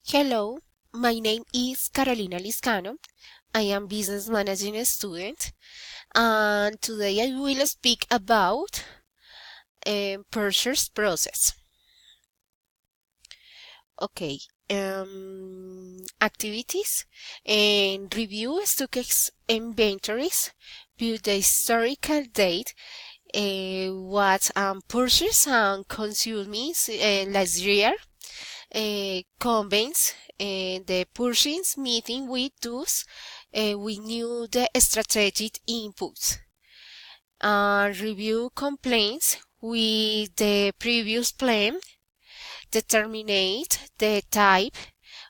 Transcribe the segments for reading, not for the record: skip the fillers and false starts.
Hello, my name is Carolina Liscano. I am business managing student, and today I will speak about purchase process. Okay, activities and review inventories, view the historical date, what purchase and consumes last year, convenes the purchase meeting with those we knew the strategic inputs. Review complaints with the previous plan, determine the type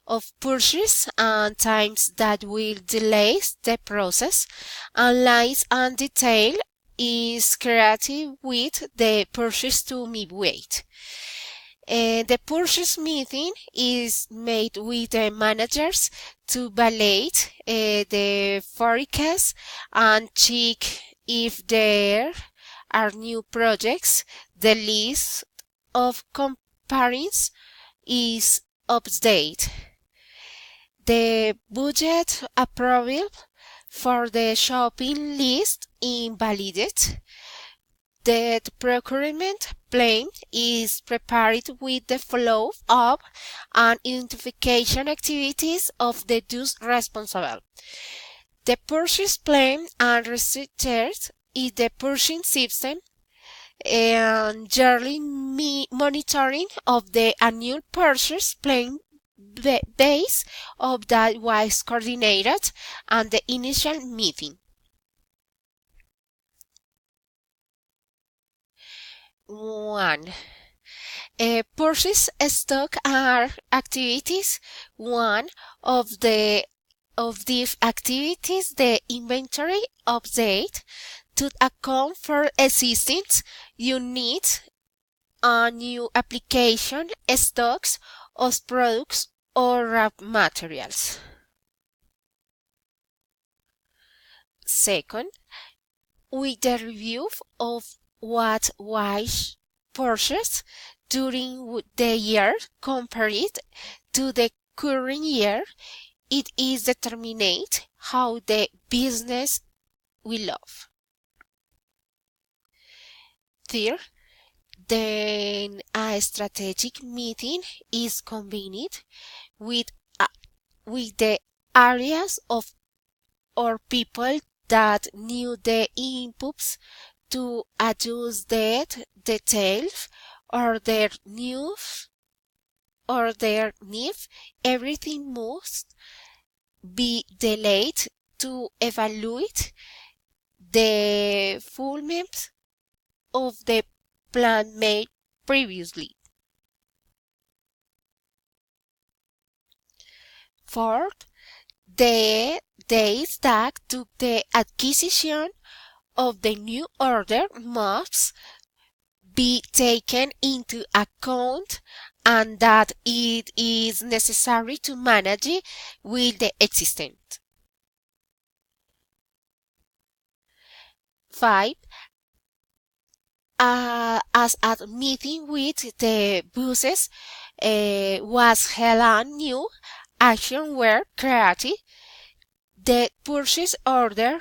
of purchase and times that will delay the process, analyze and detail is creative with the purchase to midway. The purchase meeting is made with the managers to validate the forecast and check if there are new projects. The list of comparisons is updated. The budget approval for the shopping list invalidated. The procurement plan is prepared with the follow-up and identification activities of the those responsible. The purchase plan and research is the purchasing system and yearly monitoring of the annual purchase plan base of that was coordinated and the initial meeting. 1. Purchase stock are activities. One of these activities, the inventory update to account for existing units and new application stocks of products or raw materials. Second, with the review of what was purchased during the year compared to the current year, it is determined how the business will love. Third, then a strategic meeting is convened with, with the areas of or people that knew the inputs to adjust the details or their news or their needs. Everything must be delayed to evaluate the fulfillment of the plan made previously. Fourth, the days that took the acquisition of the new order must be taken into account and that it is necessary to manage with the existing. 5. As a meeting with the bosses was held on new action were created, the purchase order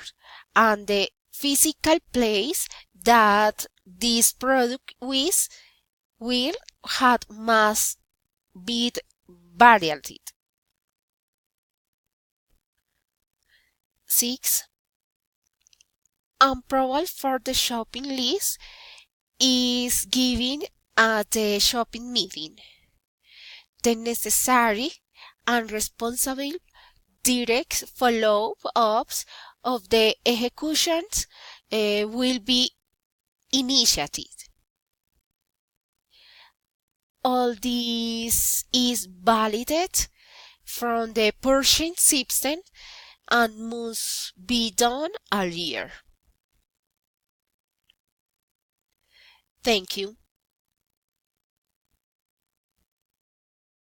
and the physical place that this product will have must be validated. 6. Approval for the shopping list is given at the shopping meeting. The necessary and responsible direct follow-ups of the executions will be initiated. All this is validated from the purchasing system and must be done all year. Thank you.